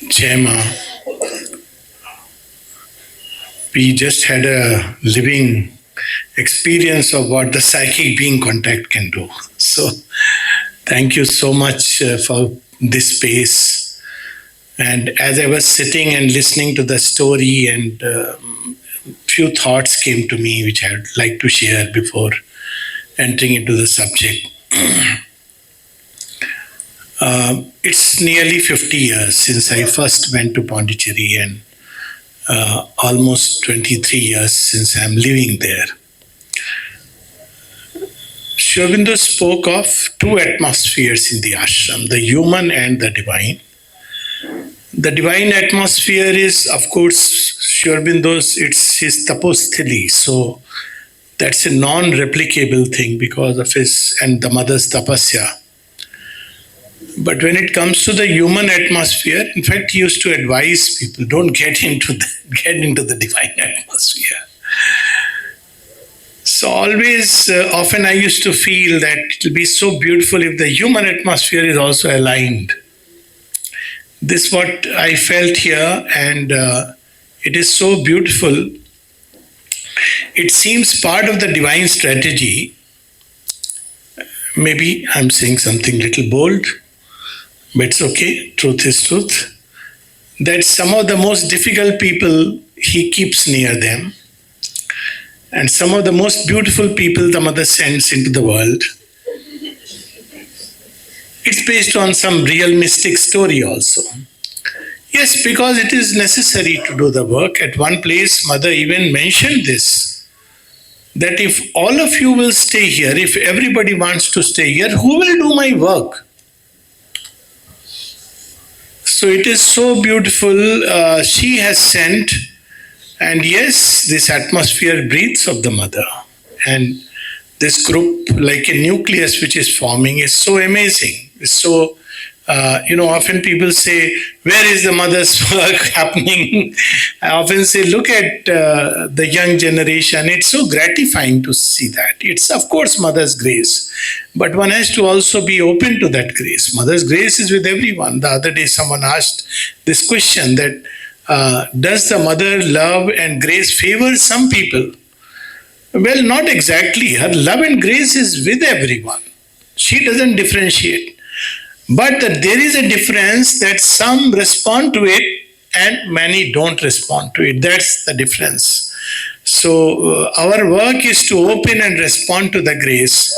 Jai Ma, we just had a living experience of what the psychic being contact can do. So, thank you so much for this space. And as I was sitting and listening to the story, and few thoughts came to me which I would like to share before entering into the subject. It's nearly 50 years since I first went to Pondicherry, and almost 23 years since I'm living there. Sri Aurobindo spoke of two atmospheres in the ashram, the human and the divine. The divine atmosphere is, of course, Sri Aurobindo's, it's his taposthili. So that's a non-replicable thing because of his and the mother's tapasya. But when it comes to the human atmosphere, in fact, he used to advise people, don't get into the divine atmosphere. So always, often I used to feel that it will be so beautiful if the human atmosphere is also aligned. This is what I felt here, and it is so beautiful. It seems part of the divine strategy. Maybe I'm saying something little bold, but it's okay. Truth is truth. That some of the most difficult people he keeps near them, and some of the most beautiful people the mother sends into the world. It's based on some real mystic story also. Yes, because it is necessary to do the work. At one place, mother even mentioned this, that if all of you will stay here, if everybody wants to stay here, who will do my work? So it is so beautiful. She has sent, and yes, this atmosphere breathes of the mother. And this group, like a nucleus which is forming, is so amazing. It's so, often people say, where is the mother's work happening? I often say, look at the young generation. It's so gratifying to see that. It's, of course, mother's grace. But one has to also be open to that grace. Mother's grace is with everyone. The other day, someone asked this question that, does the mother love and grace favor some people? Well, not exactly. Her love and grace is with everyone. She doesn't differentiate. But there is a difference that some respond to it and many don't respond to it. That's the difference. So our work is to open and respond to the grace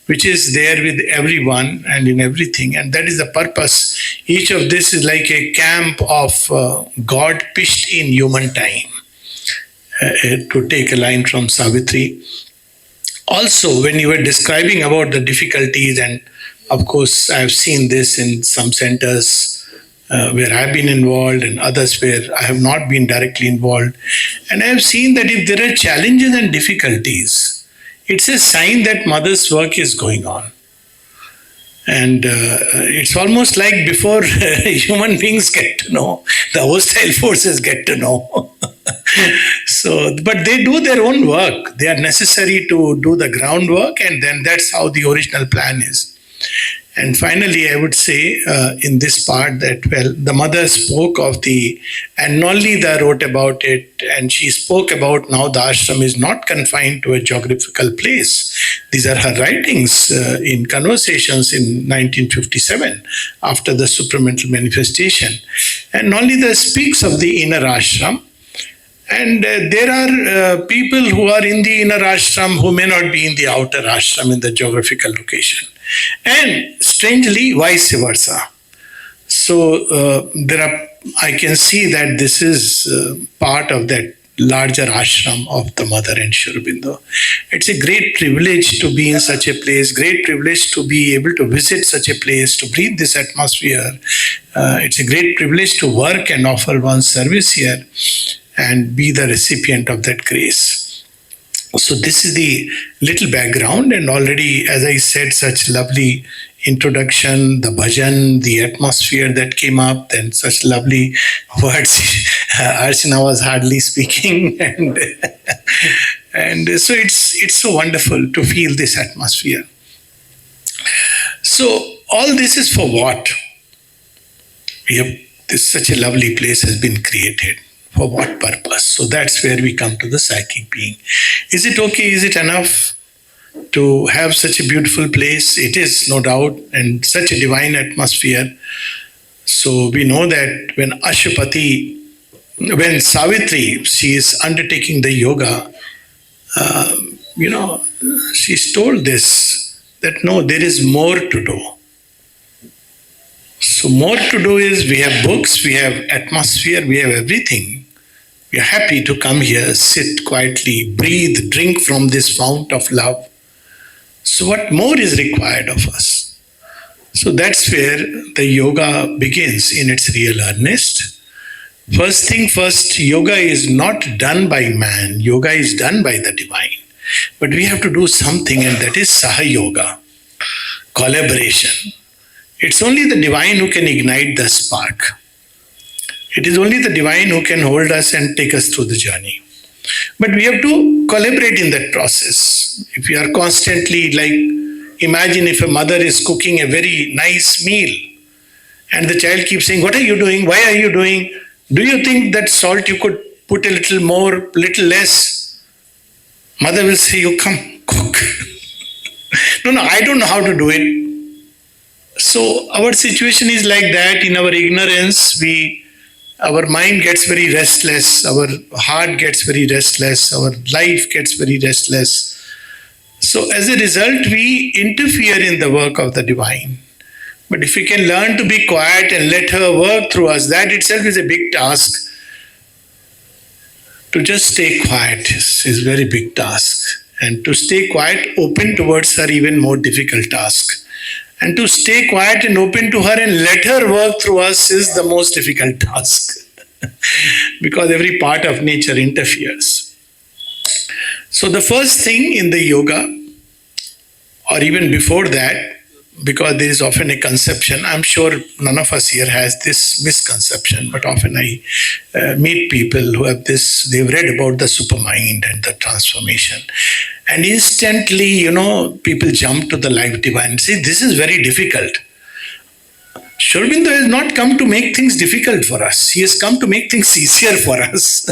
which is there with everyone and in everything. And that is the purpose. Each of this is like a camp of God pitched in human time. To take a line from Savitri. Also, when you were describing about the difficulties, and of course, I've seen this in some centers where I've been involved and others where I have not been directly involved. And I've seen that if there are challenges and difficulties, it's a sign that mother's work is going on. And it's almost like before human beings get to know, the hostile forces get to know. So, but they do their own work. They are necessary to do the groundwork, and then that's how the original plan is. And finally, I would say in this part that, well, the mother spoke of and Nolida wrote about it, and she spoke about now the ashram is not confined to a geographical place. These are her writings in conversations in 1957 after the supramental manifestation. And Nolida speaks of the inner ashram. And there are people who are in the inner ashram who may not be in the outer ashram in the geographical location. And strangely, vice versa. So I can see that this is part of that larger ashram of the mother and Sri Aurobindo. It's a great privilege to be in such a place, great privilege to be able to visit such a place, to breathe this atmosphere. It's a great privilege to work and offer one's service here and be the recipient of that grace. So this is the little background, and already, as I said, such lovely introduction, the bhajan, the atmosphere that came up, then such lovely words. Archana was hardly speaking, and so it's so wonderful to feel this atmosphere. So all this is for what? We have this such a lovely place has been created. For what purpose? So that's where we come to the psychic being. Is it okay? Is it enough to have such a beautiful place? It is, no doubt, and such a divine atmosphere. So we know that when Savitri, she is undertaking the yoga, she's told this, that no, there is more to do. So more to do is, we have books, we have atmosphere, we have everything. We are happy to come here, sit quietly, breathe, drink from this fount of love. So what more is required of us? So that's where the yoga begins in its real earnest. First thing first, yoga is not done by man. Yoga is done by the divine. But we have to do something, and that is Saha Yoga, collaboration. It's only the divine who can ignite the spark. It is only the divine who can hold us and take us through the journey. But we have to collaborate in that process. If we are constantly, like, imagine if a mother is cooking a very nice meal and the child keeps saying, "What are you doing? Why are you doing? Do you think that salt you could put a little more, little less?" Mother will say, "You come, cook." No, I don't know how to do it. So our situation is like that. In our ignorance, our mind gets very restless, our heart gets very restless, our life gets very restless. So as a result, we interfere in the work of the divine. But if we can learn to be quiet and let her work through us, that itself is a big task. To just stay quiet is a very big task. And to stay quiet, open towards her, even more difficult task. And to stay quiet and open to her and let her work through us is the most difficult task. Because every part of nature interferes. So the first thing in the yoga, or even before that, because there is often a conception, I'm sure none of us here has this misconception, but often I meet people who have this, they've read about the supermind and the transformation. And instantly, people jump to the life divine and say, this is very difficult. Sri Aurobindo has not come to make things difficult for us. He has come to make things easier for us.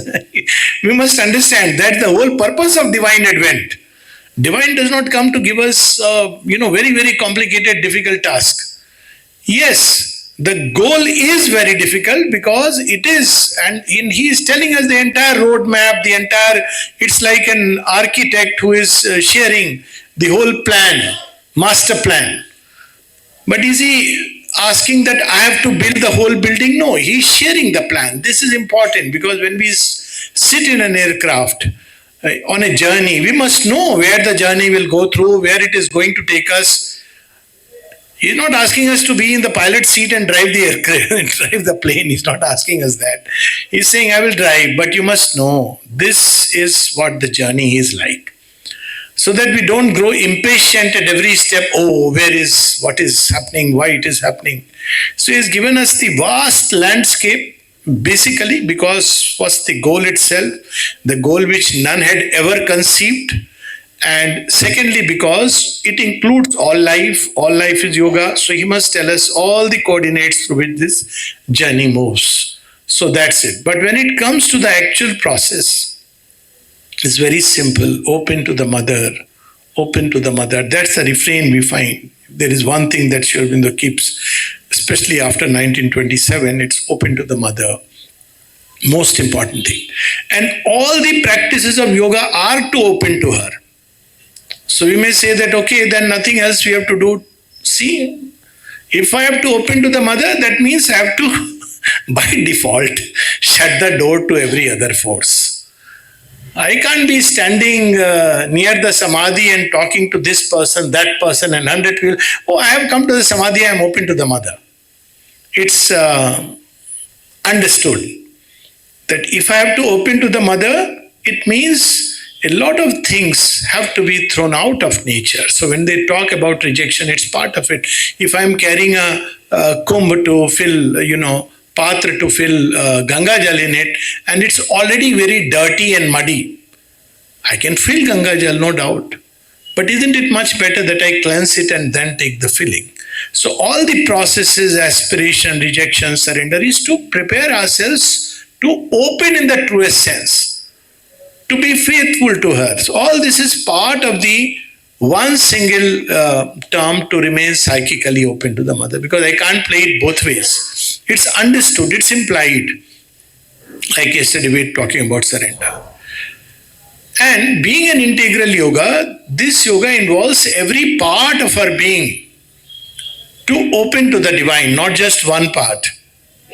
We must understand that the whole purpose of divine advent. Divine does not come to give us, very, very complicated, difficult task. Yes, the goal is very difficult because it is, and he is telling us the entire roadmap, it's like an architect who is sharing the whole plan, master plan. But is he asking that I have to build the whole building? No, he is sharing the plan. This is important because when we sit in an aircraft, on a journey, we must know where the journey will go through, where it is going to take us. He's not asking us to be in the pilot seat and drive the aircraft, drive the plane. He's not asking us that. He's saying, I will drive, but you must know this is what the journey is like. So that we don't grow impatient at every step. Oh, what is happening, why it is happening. So he's given us the vast landscape. Basically, because was the goal itself, the goal which none had ever conceived, and secondly, because it includes all life is yoga, so he must tell us all the coordinates through which this journey moves. So that's it. But when it comes to the actual process, it's very simple. Open to the mother. That's the refrain we find. There is one thing that Sri Aurobindo keeps, especially after 1927, it's open to the mother. Most important thing. And all the practices of yoga are to open to her. So we may say that, okay, then nothing else we have to do. See, if I have to open to the mother, that means I have to, by default, shut the door to every other force. I can't be standing near the samadhi and talking to this person, that person, and 100 people. Oh, I have come to the samadhi, I am open to the mother. It's understood that if I have to open to the mother, it means a lot of things have to be thrown out of nature. So when they talk about rejection, it's part of it. If I'm carrying a kumbh to fill, patra to fill Ganga Jal in it, and it's already very dirty and muddy, I can fill Ganga Jal, no doubt. But isn't it much better that I cleanse it and then take the filling? So all the processes, aspiration, rejection, surrender is to prepare ourselves to open in the truest sense, to be faithful to her. So all this is part of the one single term to remain psychically open to the mother, because I can't play it both ways. It's understood, it's implied. Like yesterday we were talking about surrender. And being an integral yoga, this yoga involves every part of our being to open to the divine, not just one part.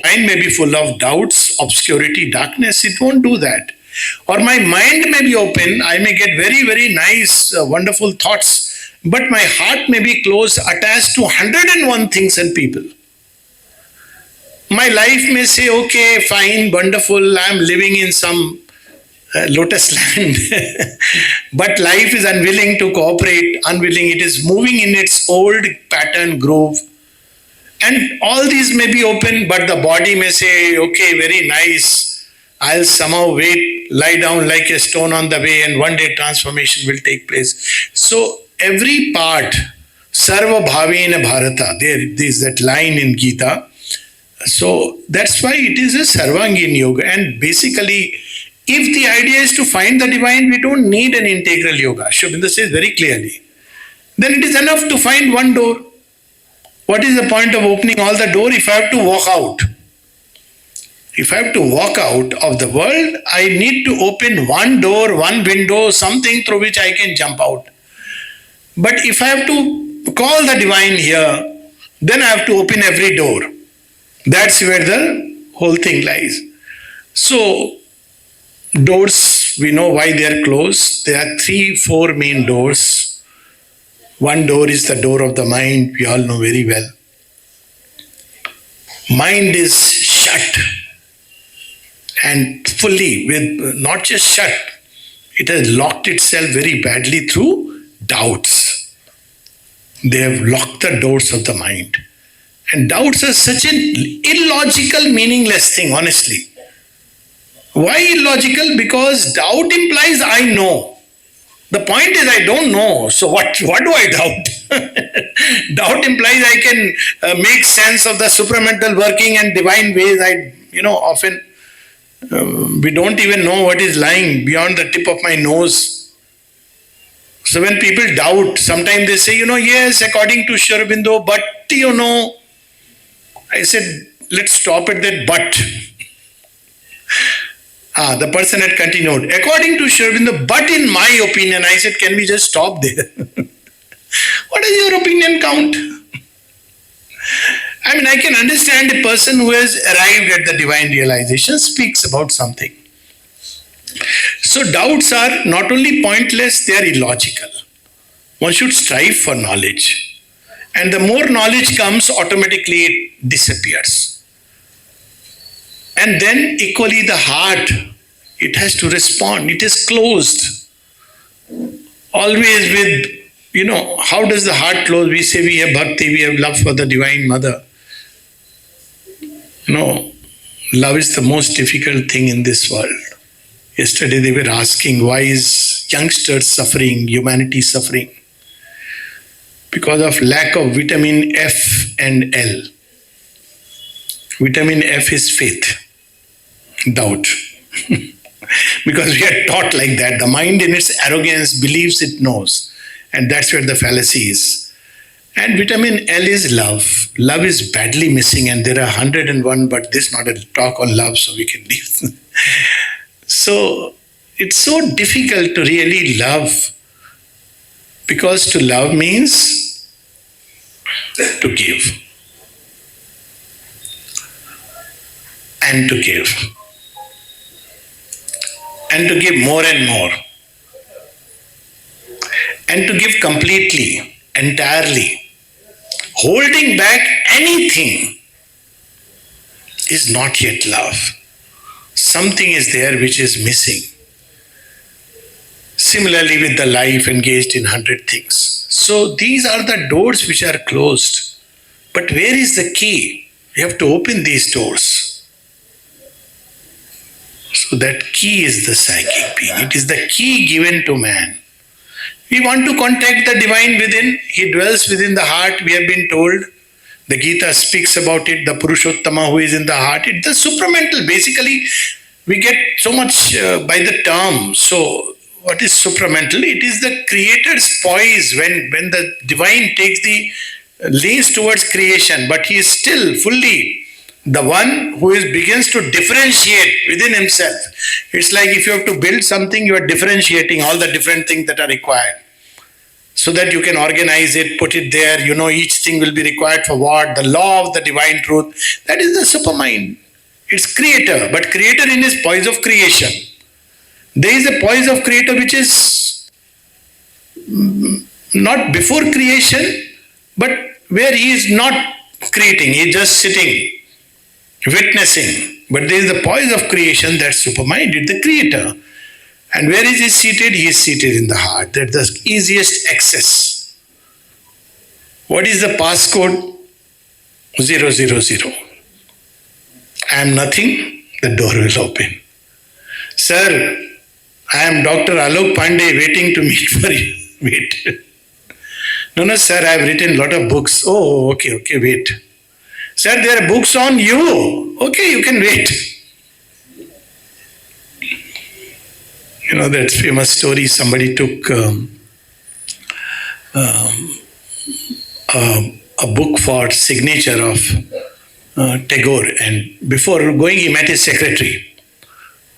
Mind may be full of doubts, obscurity, darkness, it won't do that. Or my mind may be open, I may get very, very nice, wonderful thoughts, but my heart may be closed, attached to 101 things and people. My life may say, okay, fine, wonderful, I'm living in some lotus land. But life is unwilling to cooperate, unwilling. It is moving in its old pattern groove. And all these may be open, but the body may say, okay, very nice. I'll somehow wait, lie down like a stone on the way, and one day transformation will take place. So every part, Sarva Bhavena Bharata, there is that line in Gita. So that's why it is a Sarvangin yoga. And basically, if the idea is to find the divine, we don't need an integral yoga. Sri Aurobindo says very clearly. Then it is enough to find one door. What is the point of opening all the door if I have to walk out? If I have to walk out of the world, I need to open one door, one window, something through which I can jump out. But if I have to call the divine here, then I have to open every door. That's where the whole thing lies. So, doors, we know why they are closed. There are 3-4 main doors. One door is the door of the mind, we all know very well. Mind is shut, and fully, with not just shut, it has locked itself very badly through doubts. They have locked the doors of the mind. And doubts are such an illogical, meaningless thing, honestly. Why illogical? Because doubt implies I know. The point is I don't know. So what do I doubt? Doubt implies I can make sense of the supramental working and divine ways. Often we don't even know what is lying beyond the tip of my nose. So when people doubt, sometimes they say, yes, according to Sri Aurobindo, but I said, let's stop at that but. The person had continued, according to Sri Aurobindo, but in my opinion, I said, can we just stop there? What does your opinion count? I can understand a person who has arrived at the divine realization speaks about something. So doubts are not only pointless, they are illogical. One should strive for knowledge. And the more knowledge comes, automatically it disappears. And then equally the heart, it has to respond. It is closed. Always with, how does the heart close? We say we have bhakti, we have love for the Divine Mother. Love is the most difficult thing in this world. Yesterday they were asking, why is youngsters suffering, humanity suffering? Because of lack of vitamin F and L. Vitamin F is faith, doubt. Because we are taught like that. The mind in its arrogance believes it knows. And that's where the fallacy is. And vitamin L is love. Love is badly missing, and there are 101, but this is not a talk on love, so we can leave. So it's so difficult to really love, because to love means to give. And to give. And to give more and more. And to give completely, entirely. Holding back anything is not yet love. Something is there which is missing. Similarly with the life engaged in 100 things. So these are the doors which are closed. But where is the key? You have to open these doors. So that key is the psychic being. It is the key given to man. We want to contact the divine within. He dwells within the heart, we have been told. The Gita speaks about it, the Purushottama who is in the heart. It's the supramental. Basically, we get so much by the term. So, what is supramental? It is the Creator's poise when the divine takes the leans towards creation, but he is still fully the one who begins to differentiate within himself. It's like if you have to build something, you are differentiating all the different things that are required, so that you can organize it, put it there. You know each thing will be required for what, the law of the divine truth. That is the supermind. It's creator, but creator in his poise of creation. There is a poise of creator which is not before creation, but where he is not creating, he is just sitting, witnessing. But there is the poise of creation, that's supermind, it's the creator. And where is he seated? He is seated in the heart. That's the easiest access. What is the passcode? 000. I am nothing, the door will open. Sir, I am Dr. Alok Pandey waiting to meet for you. Wait. No, sir, I have written a lot of books. Oh, okay, wait. Sir, there are books on you. Okay, you can wait. You know that famous story, somebody took a book for signature of Tagore, and before going he met his secretary.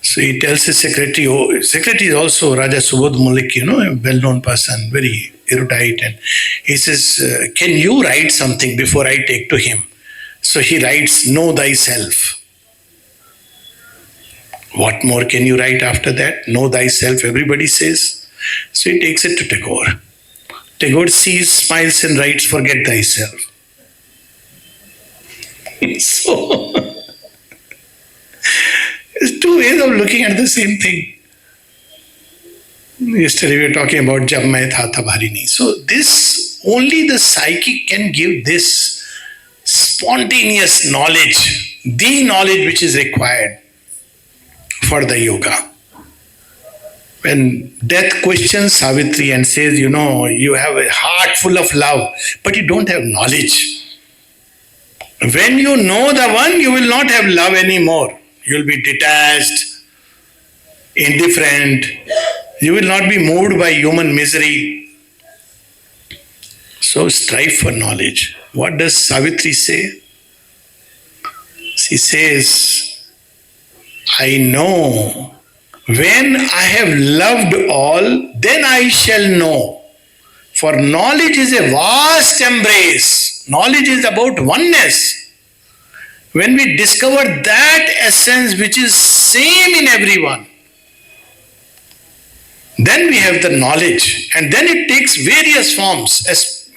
So he tells his secretary, secretary is also Raja Subodh Mullik, a well-known person, very erudite, and he says, can you write something before I take to him? So he writes, know thyself. What more can you write after that? Know thyself, everybody says. So he takes it to Tagore. Tagore sees, smiles and writes, forget thyself. So, there's two ways of looking at the same thing. Yesterday we were talking about Jab Main Tha Tab Hari Nahi. So this, only the psychic can give this spontaneous knowledge, the knowledge which is required for the yoga. When death questions Savitri and says, you have a heart full of love, but you don't have knowledge. When you know the one, you will not have love anymore. You will be detached, indifferent. You will not be moved by human misery. So strive for knowledge. What does Savitri say? She says, I know. When I have loved all, then I shall know. For knowledge is a vast embrace. Knowledge is about oneness. When we discover that essence which is same in everyone, then we have the knowledge. And then it takes various forms. As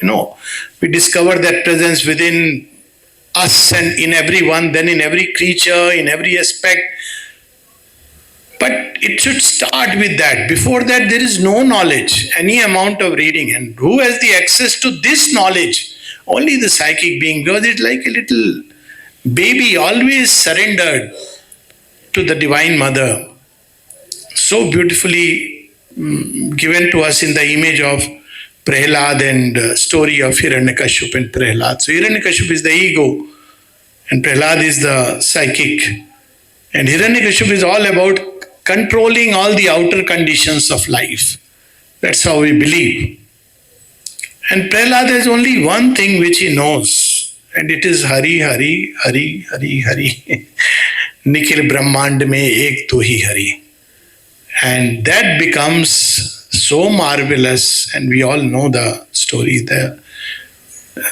we discover that presence within us and in everyone, then in every creature, in every aspect. But it should start with that. Before that, there is no knowledge, any amount of reading. And who has the access to this knowledge? Only the psychic being, because it's like a little baby always surrendered to the Divine Mother. So beautifully given to us in the image of Prahlad and story of Hiranyakashipu and Prahlad. So Hiranyakashipu is the ego and Prahlad is the psychic. And Hiranyakashipu is all about controlling all the outer conditions of life. That's how we believe. And Prahlad has only one thing which he knows, and it is Hari, Hari, Hari, Hari, Hari. Nikhil Brahmand mein ek tu hi Hari. And that becomes so marvelous, and we all know the story there.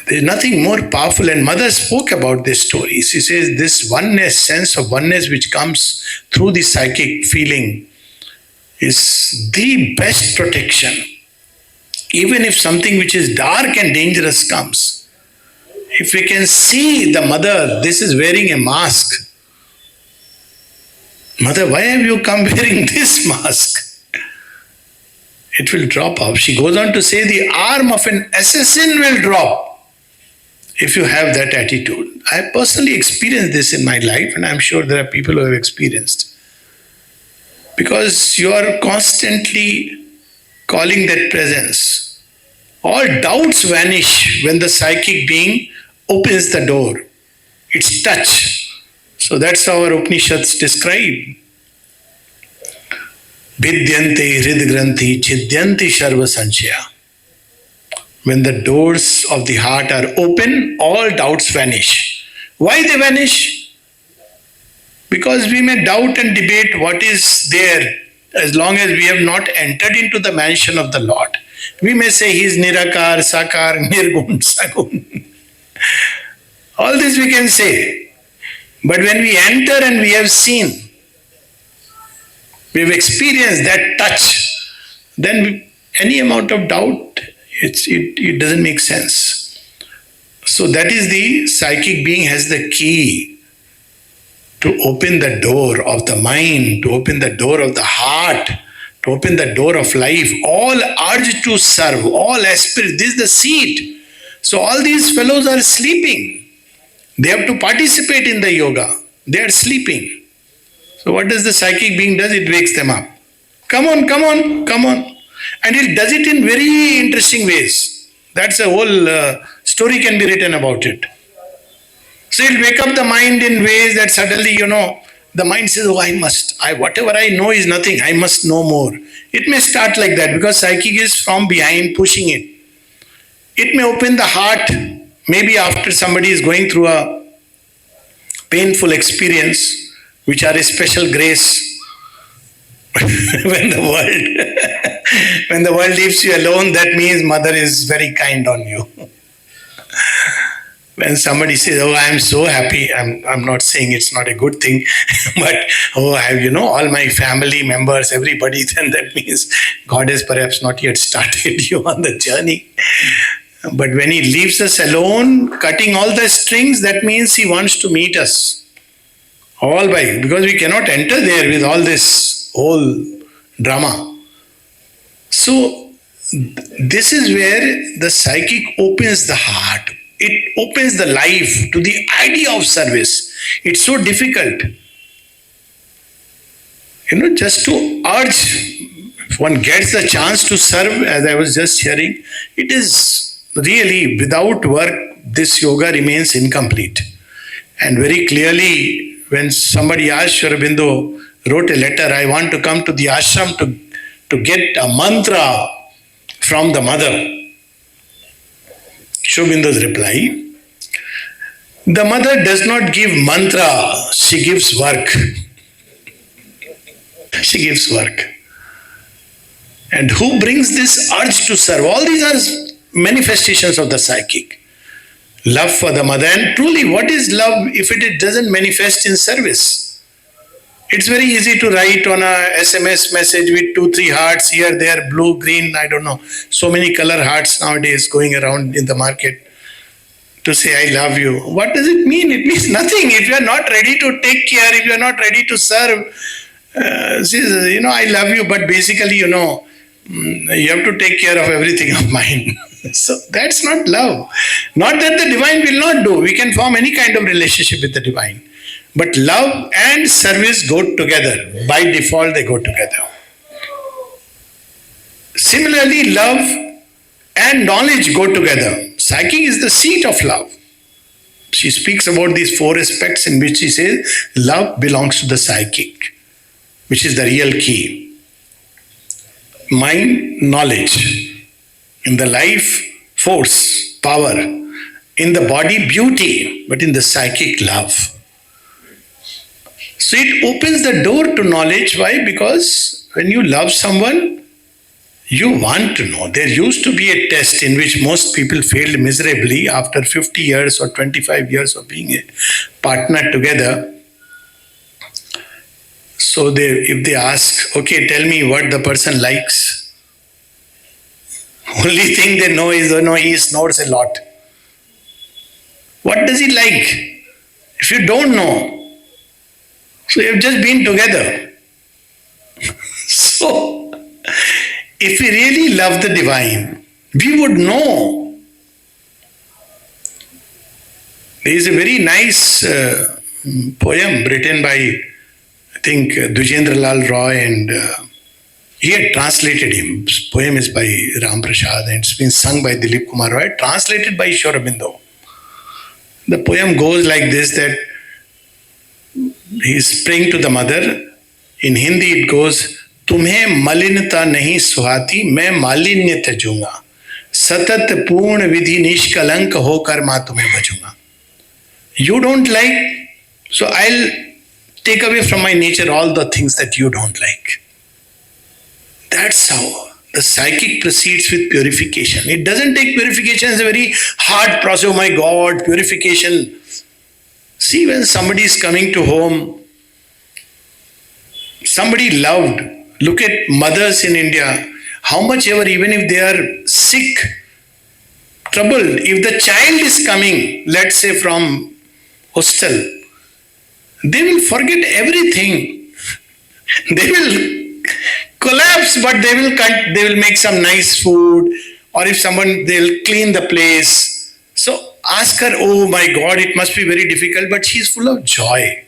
There's nothing more powerful, and Mother spoke about this story. She says this oneness, sense of oneness which comes through the psychic feeling is the best protection. Even if something which is dark and dangerous comes, if we can see the Mother, this is wearing a mask. Mother, why have you come wearing this mask? It will drop off. She goes on to say the arm of an assassin will drop if you have that attitude. I have personally experienced this in my life, and I'm sure there are people who have experienced. Because you are constantly calling that presence. All doubts vanish when the psychic being opens the door. It's touch. So that's how our Upanishads describe. Vidyante hridgranthi chidyanti sharva sanchaya. When the doors of the heart are open, all doubts vanish. Why they vanish? Because we may doubt and debate what is there as long as we have not entered into the mansion of the Lord. We may say he is Nirakar, Sakar, Nirgun, Sagun. All this we can say. But when we enter and we have seen, we have experienced that touch, then any amount of doubt, it doesn't make sense. So that is the psychic being has the key to open the door of the mind, to open the door of the heart, to open the door of life. All urge to serve, all aspirate. This is the seat. So all these fellows are sleeping. They have to participate in the yoga. They are sleeping. So what does the psychic being does? It wakes them up. Come on, come on, come on. And it does it in very interesting ways. That's a whole story can be written about it. So it'll wake up the mind in ways that suddenly, the mind says, oh, whatever I know is nothing, I must know more. It may start like that because psychic is from behind pushing it. It may open the heart, maybe after somebody is going through a painful experience, which are a special grace. when the world leaves you alone, that means mother is very kind on you. When somebody says, oh, I am so happy, I'm not saying it's not a good thing, but I have, all my family members, everybody, then that means God has perhaps not yet started you on the journey. But when he leaves us alone, cutting all the strings, that means he wants to meet us. Because we cannot enter there with all this whole drama. So, this is where the psychic opens the heart. It opens the life to the idea of service. It's so difficult. Just to urge, if one gets the chance to serve, as I was just hearing, it is really, without work, this yoga remains incomplete. And very clearly, when somebody asked Sri Aurobindo, wrote a letter, I want to come to the ashram to get a mantra from the mother. Sri Aurobindo's reply, the mother does not give mantra, she gives work. She gives work. And who brings this urge to serve? All these are manifestations of the psychic. Love for the mother. And truly, what is love if it doesn't manifest in service? It's very easy to write on a SMS message with 2-3 hearts here, there, blue, green, I don't know. So many color hearts nowadays going around in the market to say, I love you. What does it mean? It means nothing. If you are not ready to take care, if you are not ready to serve, I love you, but basically, you have to take care of everything of mine. So that's not love. Not that the divine will not do. We can form any kind of relationship with the divine. But love and service go together. By default, they go together. Similarly, love and knowledge go together. Psychic is the seat of love. She speaks about these 4 aspects in which she says love belongs to the psychic, which is the real key. Mind, knowledge. In the life, force, power. In the body, beauty. But in the psychic, love. So it opens the door to knowledge. Why? Because when you love someone, you want to know. There used to be a test in which most people failed miserably after 50 years or 25 years of being a partner together. So if they ask, okay, tell me what the person likes. Only thing they know is, he snores a lot. What does he like? If you don't know, so you have just been together. So, if we really love the divine, we would know. There is a very nice poem written by, I think, Dujendra Lal Roy, and he had translated him. This poem is by Ram Prasad and it's been sung by Dilip Kumar Roy, translated by Sri Aurobindo. The poem goes like this, that he is praying to the mother. In Hindi it goes, तुम्हें मलिनता नहीं सुहाती, मैं मालिन्य त्यजूंगा, सतत पूर्ण विधि निष्कलंक होकर मां तुम्हें भजूंगा. You don't like, so I'll take away from my nature all the things that you don't like. That's how the psychic proceeds with purification. It doesn't take purification as a very hard process. Oh my God, purification. See, when somebody is coming to home, somebody loved, look at mothers in India, how much ever, even if they are sick, troubled, if the child is coming, let's say from hostel, they will forget everything. They will collapse, but they will make some nice food, or if someone, they'll clean the place. So ask her, oh my God, it must be very difficult, but she's full of joy.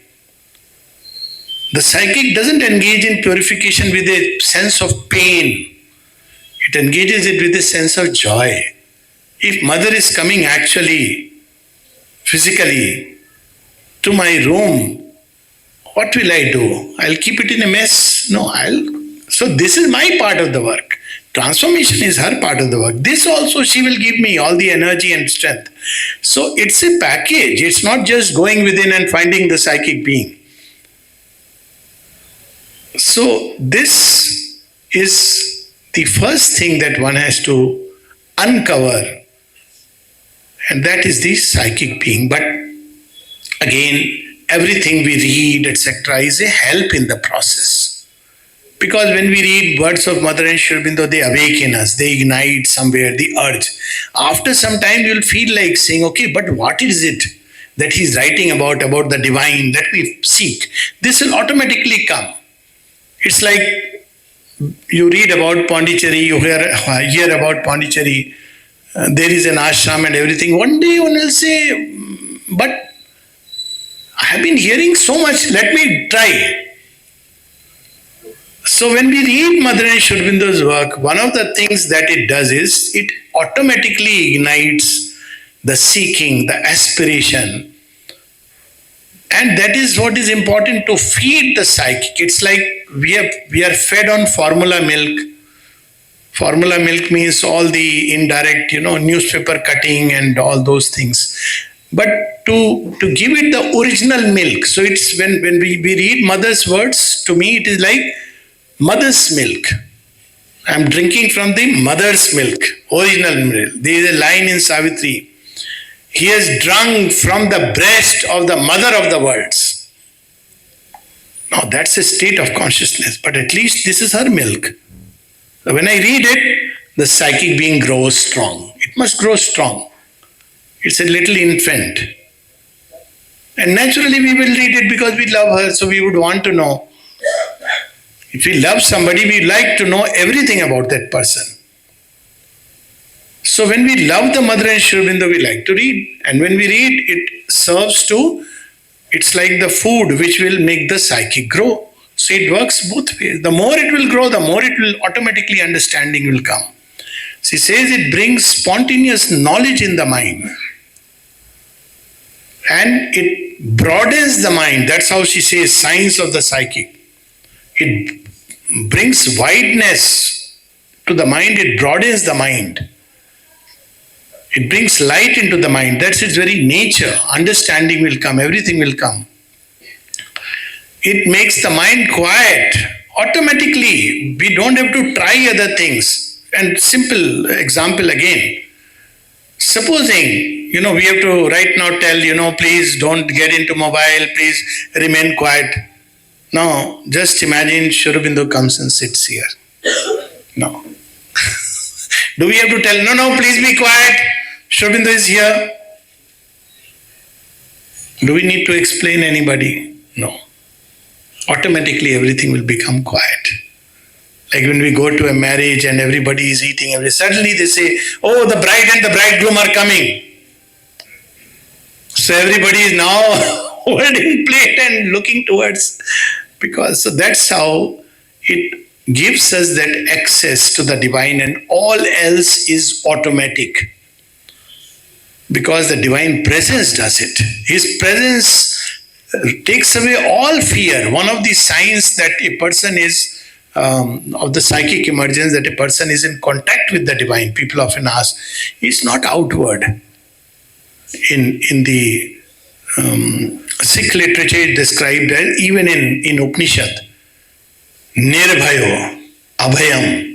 The psychic doesn't engage in purification with a sense of pain. It engages it with a sense of joy. If mother is coming actually, physically, to my room, what will I do? I'll keep it in a mess? No, so this is my part of the work. Transformation is her part of the work. This also she will give me all the energy and strength. So it's a package. It's not just going within and finding the psychic being. So this is the first thing that one has to uncover, and that is the psychic being. But again, everything we read, etc., is a help in the process. Because when we read words of Mother and Sri Aurobindo, they awaken us, they ignite somewhere the urge. After some time, you'll feel like saying, okay, but what is it that he's writing about the divine that we seek? This will automatically come. It's like you read about Pondicherry, you hear about Pondicherry, there is an ashram and everything. One day one will say, but I have been hearing so much, let me try. So when we read Mother and Sri Aurobindo's work, one of the things that it does is it automatically ignites the seeking, the aspiration. And that is what is important, to feed the psychic. It's like we are fed on formula milk. Formula milk means all the indirect, newspaper cutting and all those things. But to give it the original milk. So it's when we read mother's words, to me it is like mother's milk. I'm drinking from the mother's milk, original milk. There is a line in Savitri. He has drunk from the breast of the mother of the worlds. Now that's a state of consciousness, but at least this is her milk. So when I read it, the psychic being grows strong. It must grow strong. It's a little infant. And naturally we will read it because we love her, so we would want to know. If we love somebody, we like to know everything about that person. So when we love the Mother and Sri Aurobindo, we like to read. And when we read, it serves to, it's like the food which will make the psychic grow. So it works both ways. The more it will grow, the more it will automatically understanding will come. She says it brings spontaneous knowledge in the mind. And it broadens the mind. That's how she says science of the psychic. It brings wideness to the mind. It broadens the mind. It brings light into the mind. That's its very nature. Understanding will come. Everything will come. It makes the mind quiet. Automatically, we don't have to try other things. And simple example again. Supposing, we have to right now tell, please don't get into mobile, please remain quiet. Now, just imagine Sri Aurobindo comes and sits here. No. Do we have to tell, no, please be quiet, Sri Aurobindo is here? Do we need to explain anybody? No. Automatically everything will become quiet. Like when we go to a marriage and everybody is eating, suddenly they say, oh, the bride and the bridegroom are coming. So everybody is now holding plate and looking towards, because so that's how it gives us that access to the divine, and all else is automatic. because the divine presence does it. His presence takes away all fear. One of the signs that a person is of the psychic emergence, that a person is in contact with the divine, people often ask, it's not outward. In the Sikh literature, it described as, even in Upanishad, Nirbhayo, Abhayam.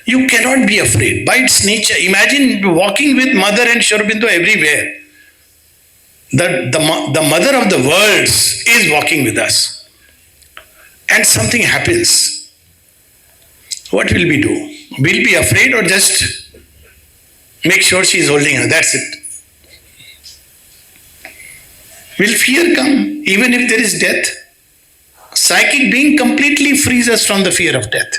You cannot be afraid by its nature. Imagine walking with Mother and Sri Aurobindo everywhere. The mother of the worlds is walking with us. And something happens. What will we do? Will be afraid or just make sure she is holding us? That's it. Will fear come even if there is death? Psychic being completely frees us from the fear of death.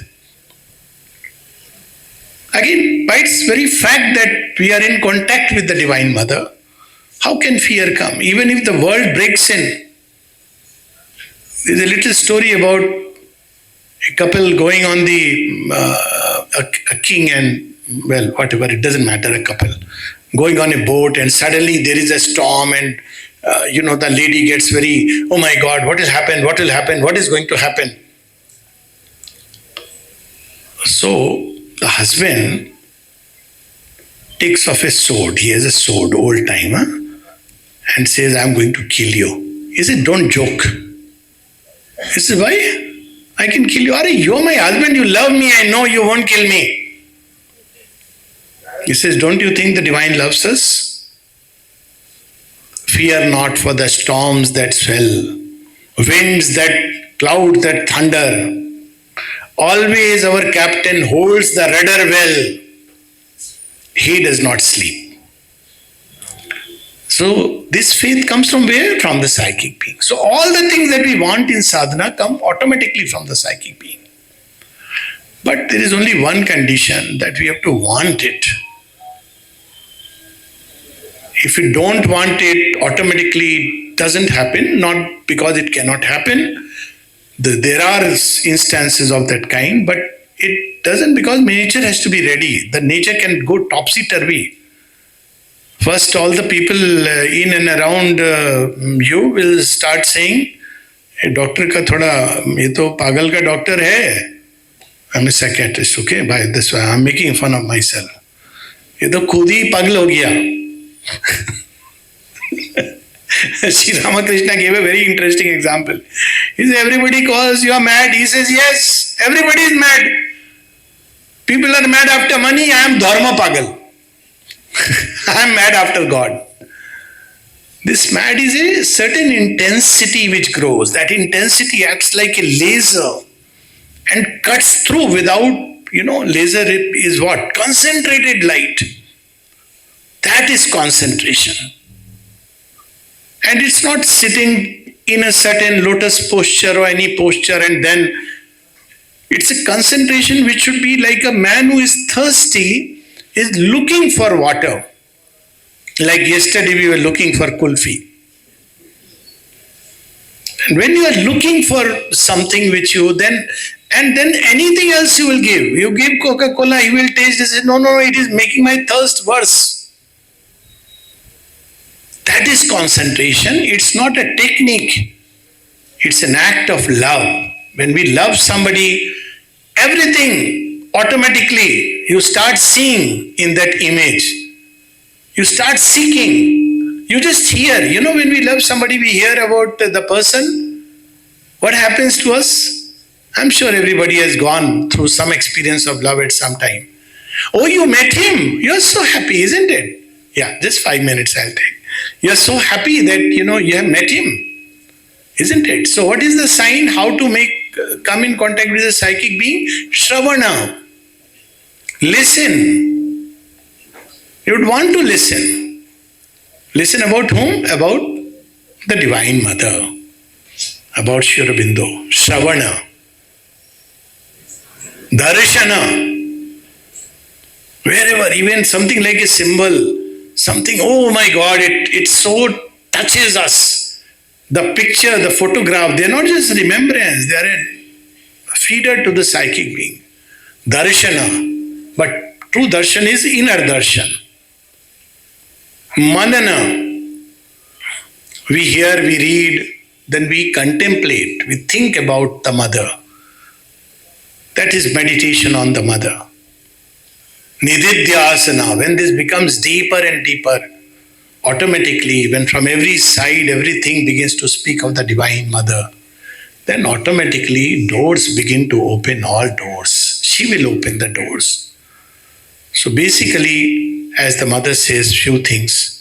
Again, by its very fact that we are in contact with the Divine Mother, how can fear come? Even if the world breaks in. There's a little story about a couple going on a king and, well, whatever, it doesn't matter, a couple going on a boat, and suddenly there is a storm, and the lady gets very, oh my God, what will happen? What will happen? What is going to happen? So the husband takes off his sword. He has a sword, old time, and says, I'm going to kill you. He said, don't joke. He says, why? I can kill you. You're my husband, you love me, I know you won't kill me. He says, don't you think the divine loves us? Fear not for the storms that swell, winds that cloud that thunder. Always our captain holds the rudder well. He does not sleep. So this faith comes from where? From the psychic being. So all the things that we want in sadhana come automatically from the psychic being. But there is only one condition, that we have to want it. If you don't want it, automatically it doesn't happen, not because it cannot happen. There are instances of that kind, but it doesn't, because nature has to be ready. The nature can go topsy-turvy. First, all the people in and around you will start saying, doctor ka thoda, ye to pagal ka doctor hai. I'm a psychiatrist, okay? By this way, I'm making fun of myself. Ye to khud hi pagal ho gaya. Sri Ramakrishna gave a very interesting example. He says, everybody calls you are mad. He says, yes, everybody is mad. People are mad after money. I am dharma pagal. I am mad after God. This mad is a certain intensity which grows. That intensity acts like a laser and cuts through without, laser is what? Concentrated light. That is concentration. And it's not sitting in a certain lotus posture or any posture, and then it's a concentration which should be like a man who is thirsty is looking for water. Like yesterday we were looking for kulfi. And when you are looking for something which you then anything else you will give. You give Coca-Cola, he will taste it. Say, no, it is making my thirst worse. That is concentration. It's not a technique. It's an act of love. When we love somebody, everything automatically you start seeing in that image. You start seeking. You just hear. When we love somebody, we hear about the person. What happens to us? I'm sure everybody has gone through some experience of love at some time. Oh, you met him. You're so happy, isn't it? Yeah, just 5 minutes I'll take. You're so happy that, you have met him. Isn't it? So what is the sign? How to come in contact with a psychic being? Shravana. Listen. You would want to listen. Listen about whom? About the Divine Mother. About Sri Aurobindo. Shravana. Darshana. Wherever, even something like a symbol, something, oh my God, it so touches us. The picture, the photograph, they are not just remembrance, they are a feeder to the psychic being. Darshana. But true darshan is inner darshan. Manana. We hear, we read, then we contemplate, we think about the mother. That is meditation on the mother. Nididhyasana, when this becomes deeper and deeper, automatically, when from every side everything begins to speak of the Divine Mother, then automatically doors begin to open, all doors. She will open the doors. So basically, as the mother says, few things.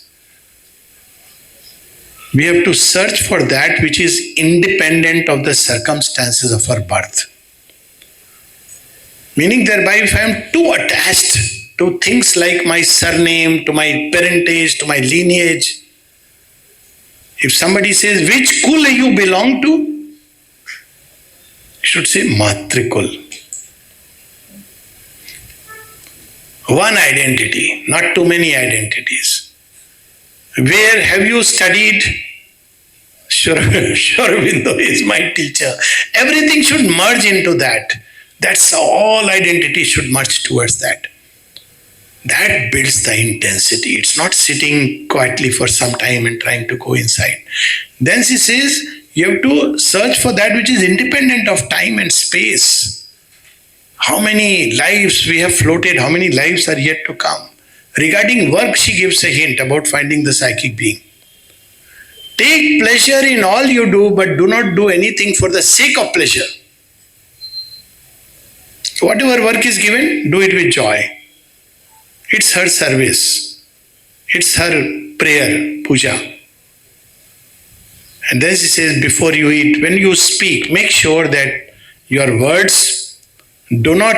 We have to search for that which is independent of the circumstances of our birth. Meaning thereby, if I am too attached to things like my surname, to my parentage, to my lineage, if somebody says, which kul you belong to? You should say Matrikul. One identity, not too many identities. Where have you studied? Shorobindo is my teacher. Everything should merge into that. That's all identity should merge towards that. That builds the intensity. It's not sitting quietly for some time and trying to go inside. Then she says, you have to search for that which is independent of time and space. How many lives we have floated, how many lives are yet to come. Regarding work, she gives a hint about finding the psychic being. Take pleasure in all you do, but do not do anything for the sake of pleasure. Whatever work is given, do it with joy. It's her service. It's her prayer, puja. And then she says, before you eat, when you speak, make sure that your words do not,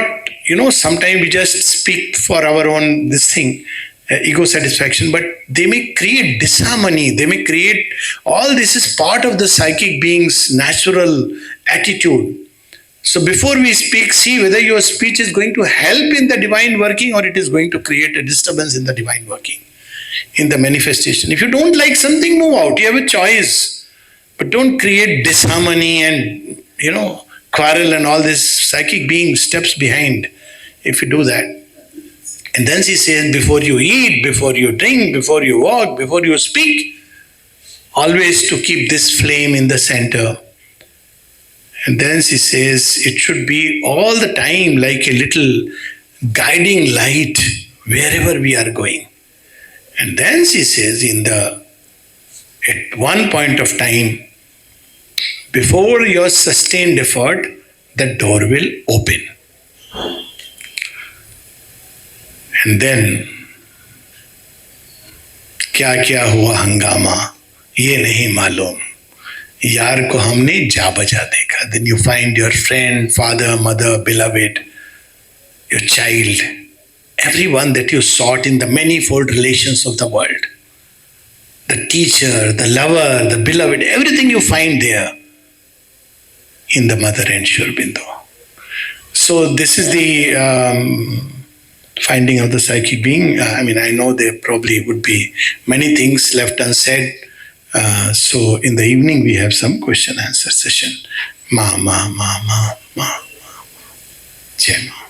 sometimes we just speak for our own, ego satisfaction, but they may create disharmony, they may create, all this is part of the psychic being's natural attitude. So before we speak, see whether your speech is going to help in the divine working or it is going to create a disturbance in the divine working, in the manifestation. If you don't like something, move out. You have a choice. But don't create disharmony and, quarrel and all this. Psychic being steps behind if you do that. And then she says, before you eat, before you drink, before you walk, before you speak, always to keep this flame in the center. And then she says, it should be all the time like a little guiding light wherever we are going. And then she says, at one point of time, before your sustained effort, the door will open. And then, क्या क्या हुआ हंगामा ये नहीं मालूम यार को हमने जा बजा देखा. Then you find your friend, father, mother, beloved, your child, everyone that you sought in the manifold relations of the world, the teacher, the lover, the beloved, everything you find there in the mother and Sri Aurobindo. So this is the finding of the psychic being. I know there probably would be many things left unsaid. So in the evening we have some question answer session. Ma. Jai Ma.